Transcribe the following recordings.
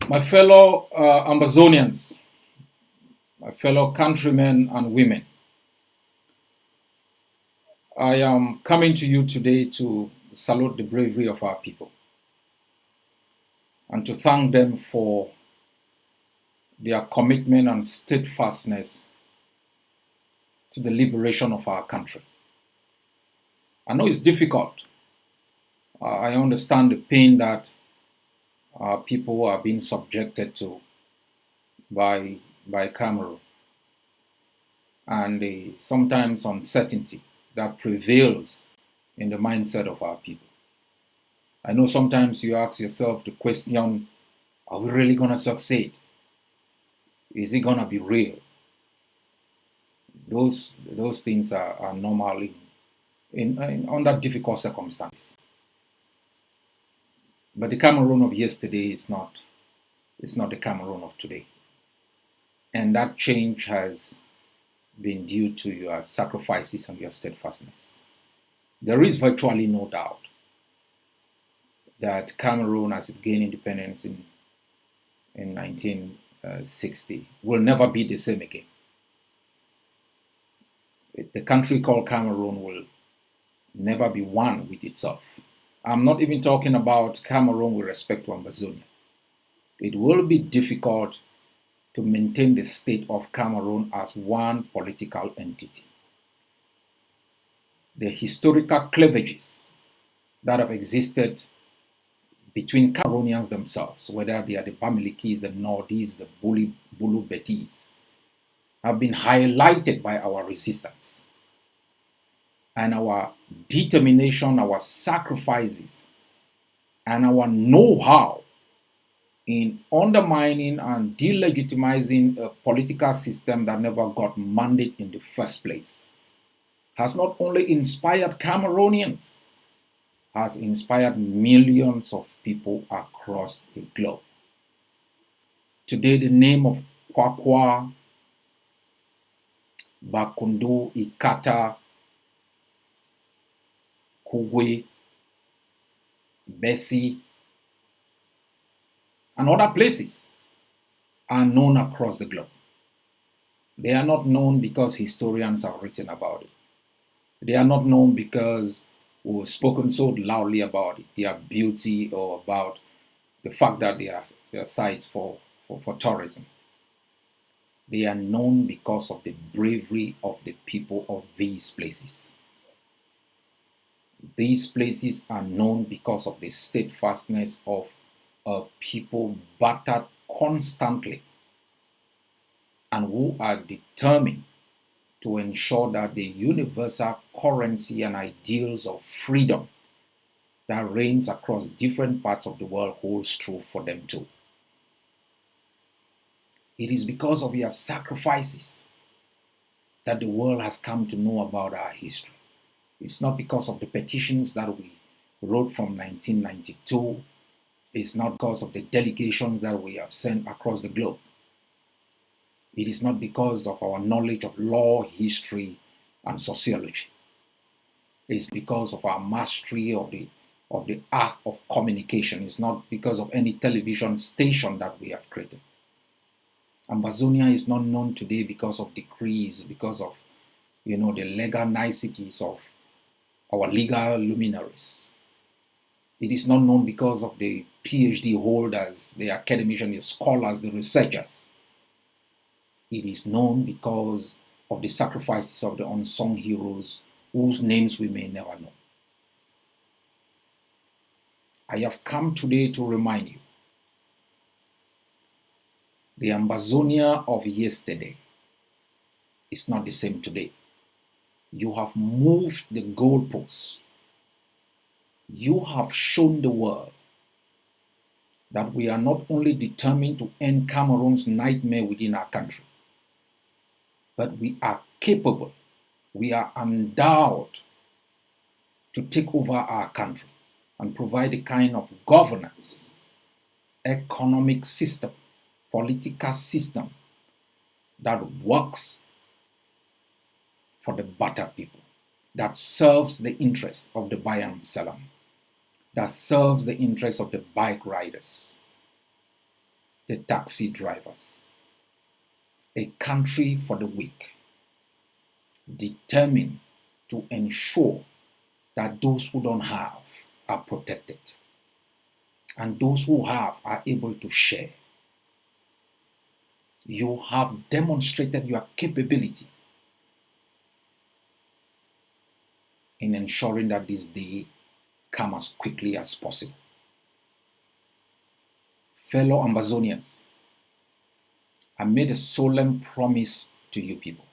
My fellow Amazonians, my fellow countrymen and women, I am coming to you today to salute the bravery of our people and to thank them for their commitment and steadfastness to the liberation of our country. I know it's difficult. I understand the pain that people are being subjected to by Cameroon and the sometimes uncertainty that prevails in the mindset of our people. I know sometimes you ask yourself the question, are we really going to succeed? Is it going to be real? Those things are normal in under difficult circumstances. But the Cameroon of yesterday is not the Cameroon of today. And that change has been due to your sacrifices and your steadfastness. There is virtually no doubt that Cameroon, as it gained independence in 1960, will never be the same again. The country called Cameroon will never be one with itself. I'm not even talking about Cameroon with respect to Amazonia. It will be difficult to maintain the state of Cameroon as one political entity. The historical cleavages that have existed between Cameroonians themselves, whether they are the Bamilikis, the Nordis, the Bulu Betis, have been highlighted by our resistance and our determination, our sacrifices, and our know-how in undermining and delegitimizing a political system that never got mandate in the first place, has not only inspired Cameroonians, has inspired millions of people across the globe. Today, the name of Kwakwa, Bakundu, Ikata, Kugwe, Bessie, and other places are known across the globe. They are not known because historians have written about it. They are not known because we've spoken so loudly about it, their beauty, or about the fact that they are sites for tourism. They are known because of the bravery of the people of these places. These places are known because of the steadfastness of a people battered constantly and who are determined to ensure that the universal currency and ideals of freedom that reigns across different parts of the world holds true for them too. It is because of your sacrifices that the world has come to know about our history. It's not because of the petitions that we wrote from 1992. It's not because of the delegations that we have sent across the globe. It is not because of our knowledge of law, history, and sociology. It's because of our mastery of the art of communication. It's not because of any television station that we have created. Amazonia is not known today because of decrees, because of the legal niceties of our legal luminaries. It is not known because of the PhD holders, the academicians, the scholars, the researchers. It is known because of the sacrifices of the unsung heroes whose names we may never know. I have come today to remind you, the Amazonia of yesterday is not the same today. You have moved the goalposts. You have shown the world that we are not only determined to end Cameroon's nightmare within our country, but we are capable, we are endowed to take over our country and provide a kind of governance, economic system, political system that works for the battered people, that serves the interests of the buyer and seller, that serves the interests of the bike riders, the taxi drivers. A country for the weak, determined to ensure that those who don't have are protected and those who have are able to share. You have demonstrated your capability in ensuring that this day come as quickly as possible. Fellow Amazonians, I made a solemn promise to you people.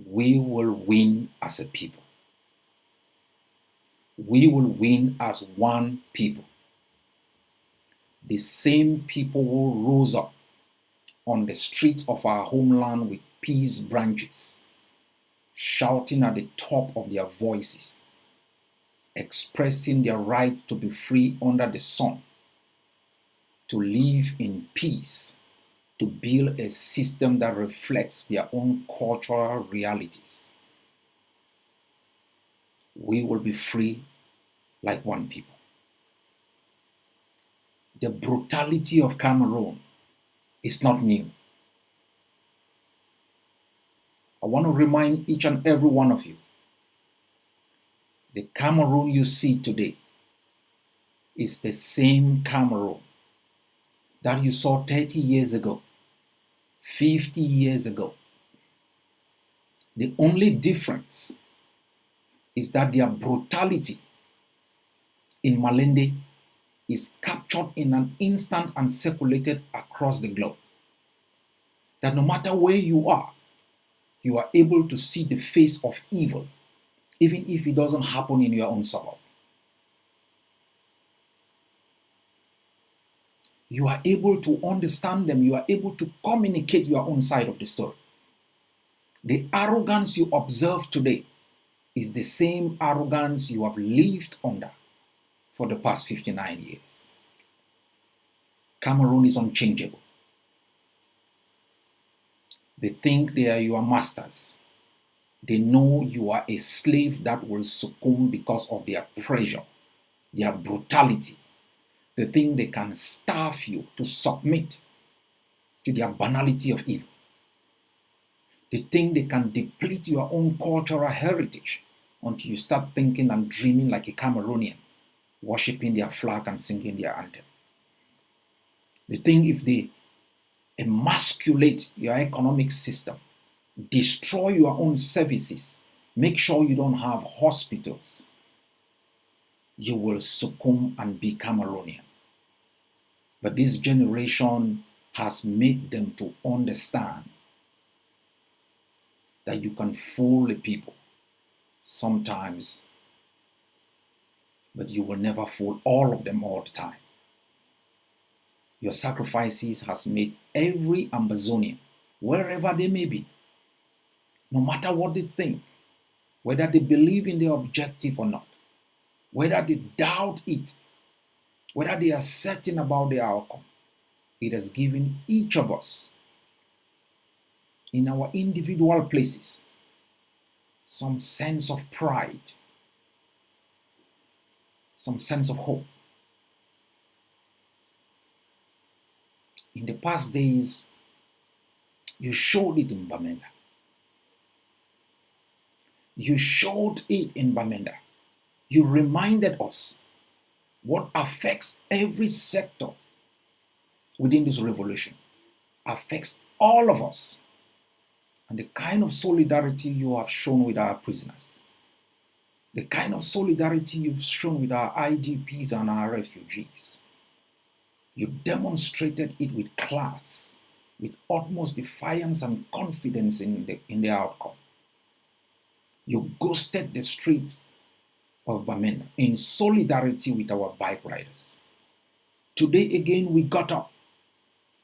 We will win as a people. We will win as one people. The same people who rose up on the streets of our homeland with peace branches, shouting at the top of their voices expressing their right to be free under the sun, to live in peace, to build a system that reflects their own cultural realities. We will be free like one people. The brutality of Cameroun is not new. I want to remind each and every one of you, the Cameroun you see today is the same Cameroun that you saw 30 years ago, 50 years ago. The only difference is that their brutality in Malende is captured in an instant and circulated across the globe. That no matter where you are able to see the face of evil, even if it doesn't happen in your own suburb. You are able to understand them. You are able to communicate your own side of the story. The arrogance you observe today is the same arrogance you have lived under for the past 59 years. Cameroun is unchangeable. They think they are your masters. They know you are a slave that will succumb because of their pressure, their brutality. They think they can starve you to submit to their banality of evil. They think they can deplete your own cultural heritage until you start thinking and dreaming like a Cameroonian, worshipping their flag and singing their anthem. They think if they emasculate your economic system, destroy your own services, make sure you don't have hospitals, you will succumb and be Cameroonian. But this generation has made them to understand that you can fool the people sometimes, but you will never fool all of them all the time. Your sacrifices has made every Amazonian, wherever they may be, no matter what they think, whether they believe in the objective or not, whether they doubt it, whether they are certain about the outcome, it has given each of us in our individual places some sense of pride, some sense of hope. In the past days, you showed it in Bamenda. You showed it in Bamenda. You reminded us what affects every sector within this revolution, affects all of us, and the kind of solidarity you have shown with our prisoners, the kind of solidarity you've shown with our IDPs and our refugees. You demonstrated it with class, with utmost defiance and confidence in the outcome. You ghosted the street of Bamenda in solidarity with our bike riders. Today again, we got up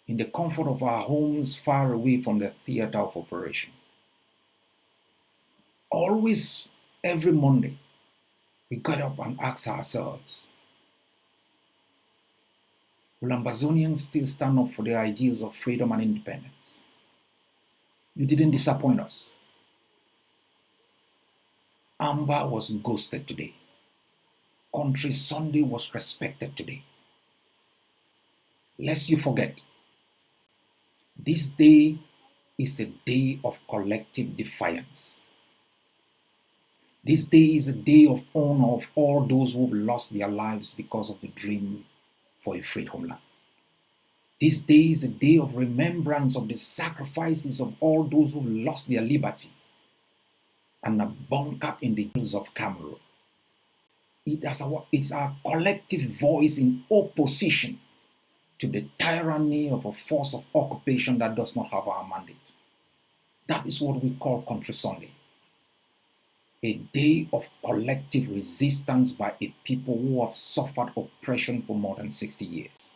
in the comfort of our homes far away from the theater of operation. Always, every Monday, we got up and asked ourselves, will Ambazonians still stand up for the ideals of freedom and independence? You didn't disappoint us. Amber was ghosted today. Country Sunday was respected today. Lest you forget, this day is a day of collective defiance. This day is a day of honor of all those who have lost their lives because of the dream for a freed homeland. This day is a day of remembrance of the sacrifices of all those who lost their liberty and are bunkered in the hills of Cameroun. It's our collective voice in opposition to the tyranny of a force of occupation that does not have our mandate. That is what we call Country Sunday. A day of collective resistance by a people who have suffered oppression for more than 60 years.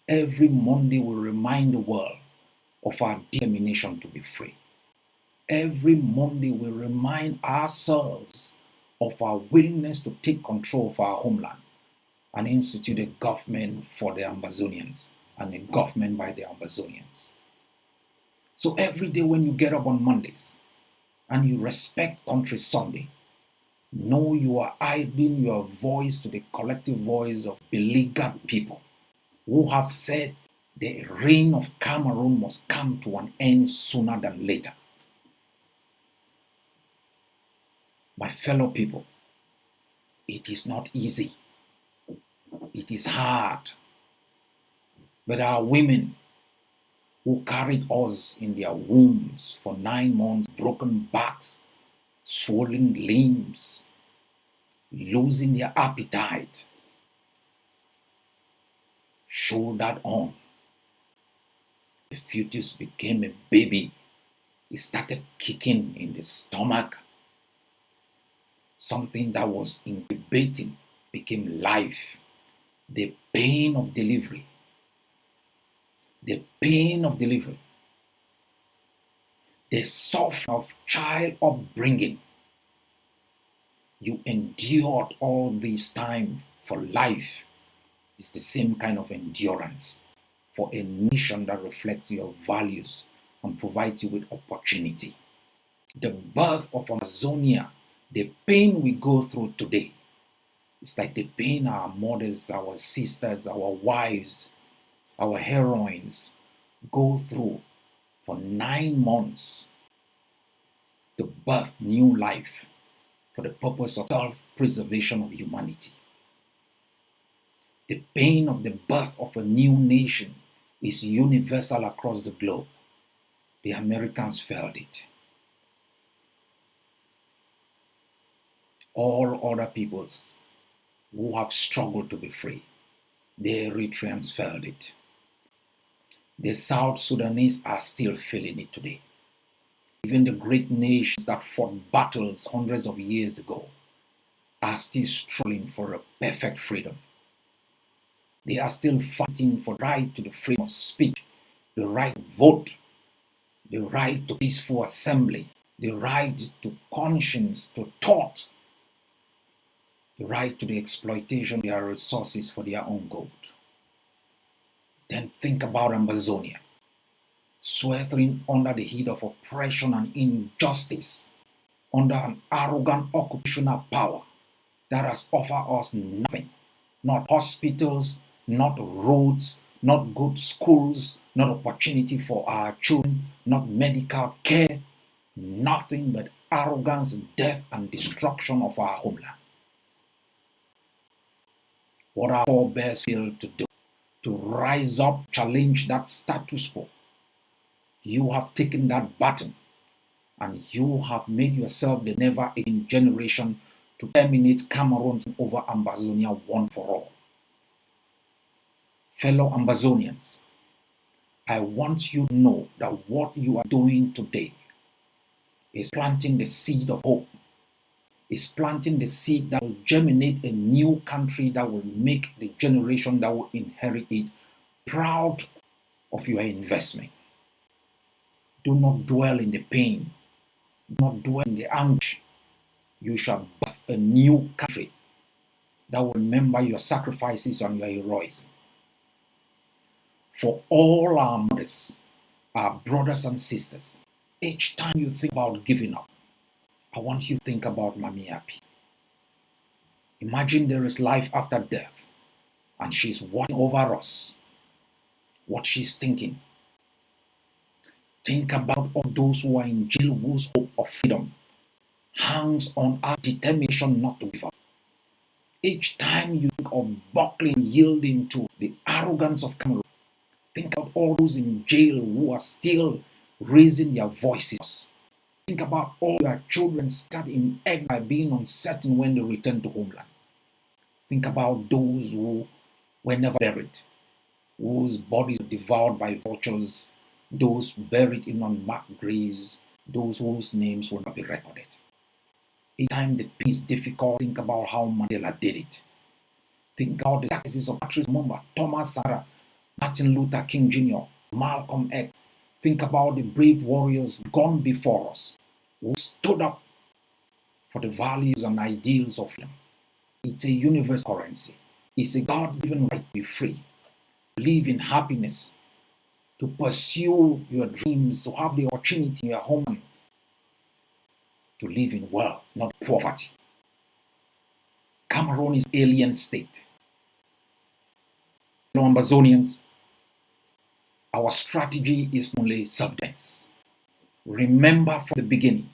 Every Monday we remind the world of our determination to be free. Every Monday we remind ourselves of our willingness to take control of our homeland and institute a government for the Amazonians and a government by the Amazonians. So every day when you get up on Mondays and you respect Country Sunday, know you are adding your voice to the collective voice of beleaguered people who have said the reign of Cameroon must come to an end sooner than later. My fellow people, it is not easy. It is hard. But our women who carried us in their wombs for 9 months, broken backs, swollen limbs, losing their appetite, shouldered on. The fetus became a baby. It started kicking in the stomach. Something that was incubating became life. The pain of delivery. The pain of delivery. The suffering of child upbringing. You endured all this time for life. It's the same kind of endurance for a nation that reflects your values and provides you with opportunity. The birth of Amazonia, the pain we go through today, it's like the pain our mothers, our sisters, our wives, our heroines go through for 9 months to birth new life for the purpose of self-preservation of humanity. The pain of the birth of a new nation is universal across the globe. The Americans felt it. All other peoples who have struggled to be free, the Eritreans felt it. The South Sudanese are still feeling it today. Even the great nations that fought battles hundreds of years ago are still struggling for a perfect freedom. They are still fighting for the right to the freedom of speech, the right to vote, the right to peaceful assembly, the right to conscience, to thought, the right to the exploitation of their resources for their own good. Then think about Amazonia, sweltering under the heat of oppression and injustice, under an arrogant occupational power that has offered us nothing, not hospitals, not roads, not good schools, not opportunity for our children, not medical care, nothing but arrogance, death, and destruction of our homeland. What our forebears failed to do, to rise up, challenge that status quo. You have taken that baton and you have made yourself the never-ending generation to terminate Cameroon over Amazonia once for all. Fellow Amazonians, I want you to know that what you are doing today is planting the seed of hope, is planting the seed that will germinate a new country that will make the generation that will inherit it proud of your investment. Do not dwell in the pain. Do not dwell in the anguish. You shall birth a new country that will remember your sacrifices and your heroism. For all our mothers, our brothers and sisters, each time you think about giving up, I want you to think about Mami Happy. Imagine there is life after death and she's watching over us, what she's thinking. Think about all those who are in jail whose hope of freedom hangs on our determination not to give up. Each time you think of buckling, yielding to the arrogance of Cameroon, think about all those in jail who are still raising their voices. Think about all your children stuck in exile being uncertain when they return to homeland. Think about those who were never buried, whose bodies were devoured by vultures, those buried in unmarked graves, those whose names will not be recorded. Each time the pain is difficult, think about how Mandela did it. Think about the sacrifices of Patrice Lumumba, Thomas Sankara, Martin Luther King Jr., Malcolm X. Think about the brave warriors gone before us who stood up for the values and ideals of freedom. It's a universal currency. It's a God-given right to be free, to live in happiness, to pursue your dreams, to have the opportunity in your home, to live in wealth, not poverty. Cameroon is an alien state. Fellow Ambazonians, our strategy is only substance. Remember from the beginning,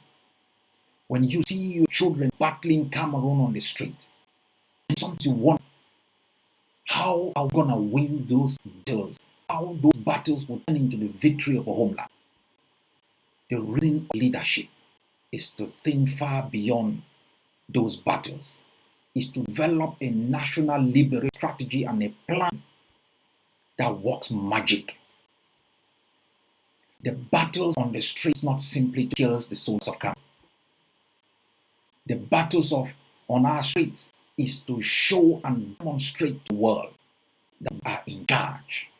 when you see your children battling Cameroon on the street, and sometimes you wonder, how are we going to win those battles? How those battles will turn into the victory of a homeland? The reason of leadership is to think far beyond those battles, is to develop a national liberation strategy and a plan that works magic. The battles on the streets not simply to kill the souls of Cameroon. The battles on our streets is to show and demonstrate to the world that we are in charge.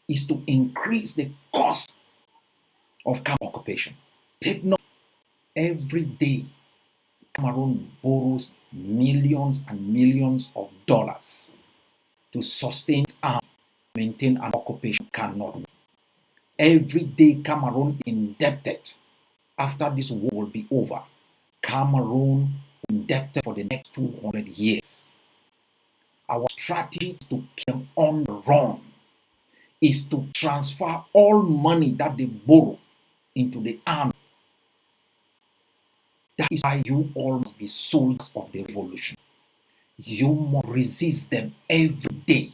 Is to increase the cost of Cameroon occupation. Take note, every day Cameroon borrows millions and millions of dollars to sustain its army, maintain an occupation cannot win. Every day Cameroon is indebted. After this war will be over, Cameroon is indebted for the next 200 years. Our strategy is to keep them on the run, is to transfer all money that they borrow into the army. That is why you all must be soldiers of the revolution. You must resist them every day.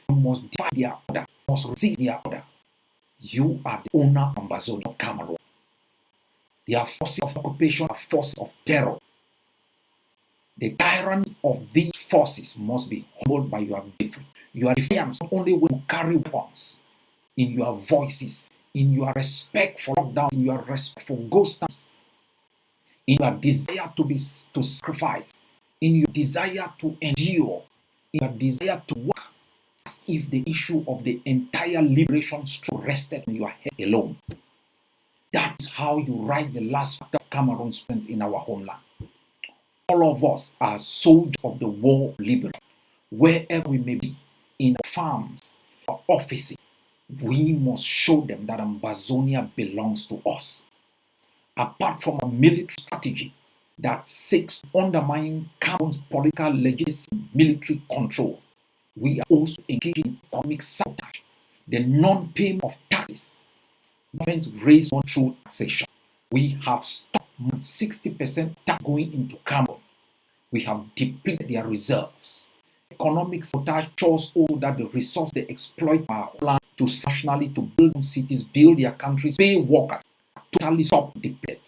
You must defy their order. You must resist their order. You are the owner of Ambazonia of Cameroon. Their forces of occupation are forces of terror. The tyranny of these forces must be humbled by your bravery. Your defiance not only when you carry weapons, in your voices, in your respect for lockdown, in your respect for ghost towns, in your desire to sacrifice, in your desire to endure, in your desire to work, as if the issue of the entire liberation struggle rested on your head alone. That is how you write the last chapter of Cameroon's strength in our homeland. All of us are soldiers of the war of liberation. Wherever we may be, in our farms, our offices, we must show them that Ambazonia belongs to us. Apart from a military strategy that seeks to undermine Cameroon's political legitimacy, military control, we are also engaged in economic sabotage. The non-payment of taxes, government raised on through taxation. We have stopped 60% tax going into Cameroon. We have depleted their reserves. Economic sabotage shows also that the resources they exploit our land to nationally to build cities, build their countries, pay workers, totally stop depleted.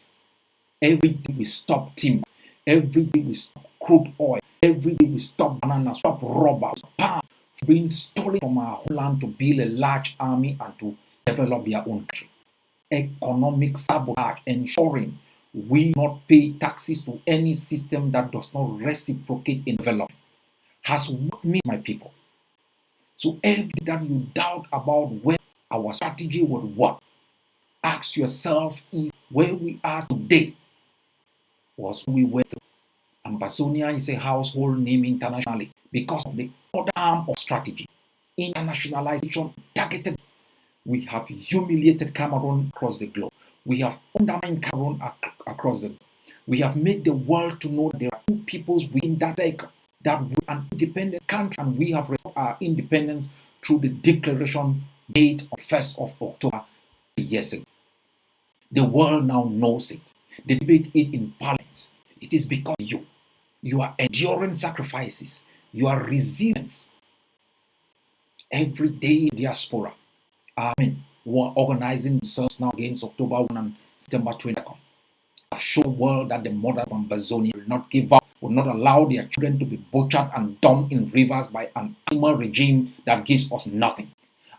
Every day we stop timber. Every day we stop crude oil. Every day we stop bananas, stop rubber, stop palm being stolen from our homeland to build a large army and to develop their own country. Economic sabotage, ensuring we not pay taxes to any system that does not reciprocate in development, has what means, my people. So every day that you doubt about where our strategy would work, ask yourself if where we are today was we were through. Ambazonia is a household name internationally because of the other arm of strategy. Internationalization targeted. We have humiliated Cameroon across the globe. We have undermined Cameroon across the globe. We have made the world to know that there are two peoples within that circle, that we are an independent country, and we have restored our independence through the declaration made on 1st of October 3 years ago. The world now knows it. They debate it in parliament. It is because you are enduring sacrifices, your resilience. Every day diaspora, who are organizing themselves now against October 1 and September 22nd, have shown the world that the mothers of Ambazonia will not give up, will not allow their children to be butchered and dumped in rivers by an animal regime that gives us nothing.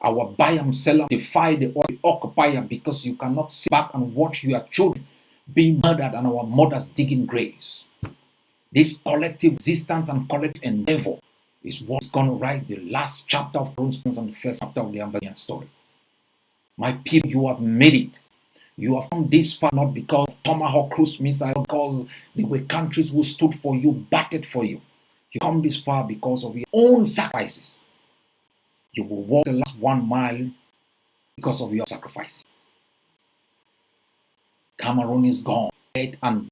Our buy and seller defy the occupier because you cannot sit back and watch your children being murdered and our mothers digging graves. This collective resistance and collective endeavor is what's going to write the last chapter of Cameroon's and the first chapter of the Ambazonian story. My people, you have made it. You have come this far not because of Tomahawk cruise missile, because there were countries who stood for you, battled for you. You come this far because of your own sacrifices. You will walk the last 1 mile because of your sacrifice. Cameroun is gone. Dead and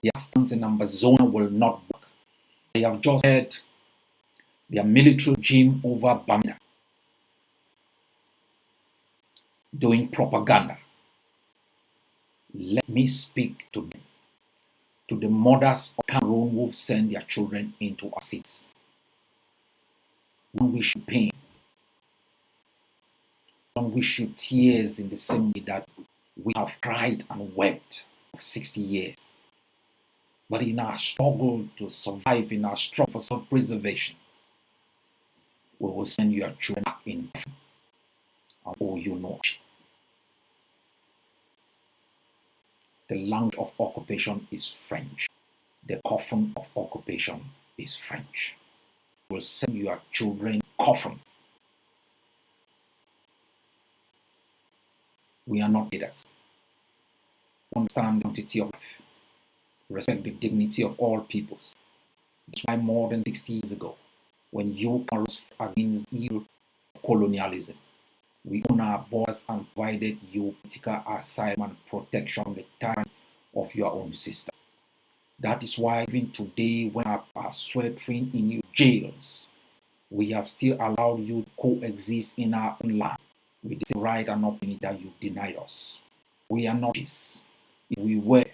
the assistance in Amazonia will not work. I have just heard their military regime over Bamida doing propaganda. Let me speak to them, to the mothers of Cameroon who send their children into our cities. Don't wish you pain. Don't wish you tears in the same way that we have cried and wept for 60 years. But in our struggle to survive, in our struggle for self-preservation, we will send your children back in and owe you no much. The language of occupation is French. The coffin of occupation is French. We will send your children coffin. We are not leaders. Understand the quantity of life. Respect the dignity of all peoples. That's why more than 60 years ago, when you arose against the evil of colonialism, we opened our borders and provided you political asylum and protection from the tyranny of your own sister. That is why even today, when we are sweltering in your jails, we have still allowed you to coexist in our own land with the same right and opportunity that you denied us. We are not this. If we were,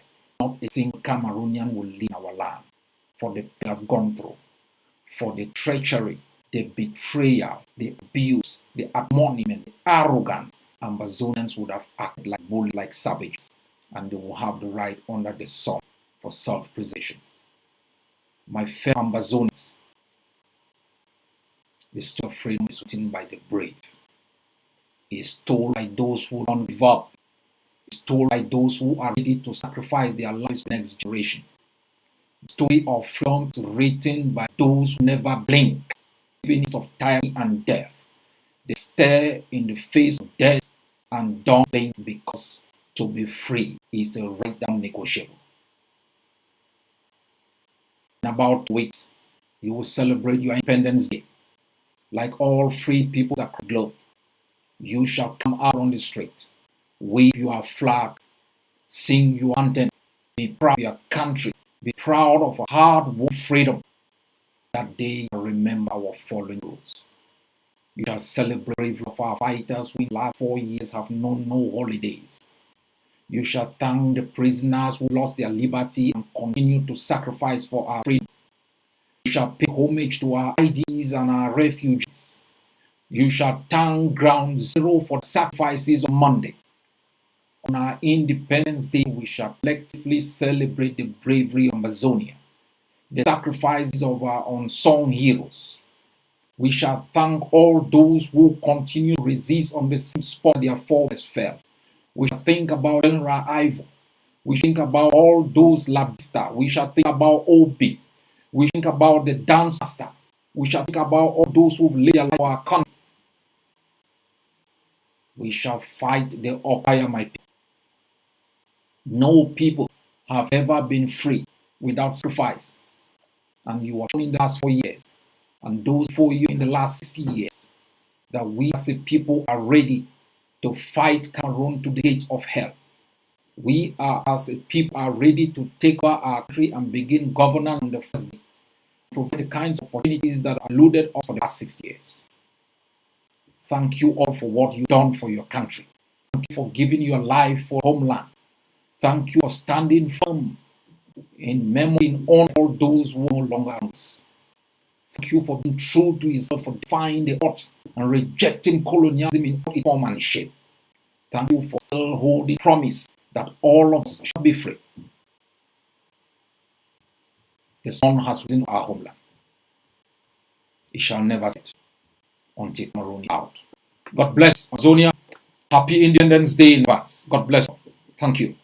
not a single Cameroonian will leave our land for the pain we have gone through, for the treachery, the betrayal, the abuse, the admonishment, the arrogance. Amazonians would have acted like bullies, like savages, and they will have the right under the sun for self-preservation. My fellow Amazonians, the story of freedom is written by the brave. It is told by those who don't give up. It's told by those who are ready to sacrifice their lives for the next generation. The story of freedom is written by those who never blink, even in the midst of tyranny and death. They stare in the face of death and don't blink, because to be free is a right non-negotiable. In about 2 weeks, you will celebrate your Independence Day. Like all free people across the globe, you shall come out on the street, wave your flag, sing your anthem, be proud of your country, be proud of our hard-won freedom. That day, you remember our fallen heroes. You shall celebrate the bravery of our fighters who in the last 4 years have known no holidays. You shall thank the prisoners who lost their liberty and continue to sacrifice for our freedom. You shall pay homage to our IDs and our refugees. You shall thank Ground Zero for the sacrifices on Monday. On our Independence Day, we shall collectively celebrate the bravery of Amazonia, the sacrifices of our unsung heroes. We shall thank all those who continue to resist on the same spot their forefathers fell. We shall think about General Ivo. We think about all those Labista. We shall think about Obi. We think about the dance master. We shall think about all those who have laid their life for our country. We shall fight the occupier, my people. No people have ever been free without sacrifice. And you are shown in the last 4 years, and those 4 years in the last 60 years, that we as a people are ready to fight Cameroon to the gates of hell. We are, as a people, are ready to take over our country and begin governance on the first day, provide the kinds of opportunities that are eluded us for the past 6 years. Thank you all for what you've done for your country. Thank you for giving your life for homeland. Thank you for standing firm in memory and honor all those who are no longer on us. Thank you for being true to yourself, for defying the odds and rejecting colonialism in all its form and shape. Thank you for still holding promise that all of us shall be free. The sun has risen our homeland. It shall never set until Cameroon is out. God bless Amazonia. Happy Independence Day in advance. God bless you. Thank you.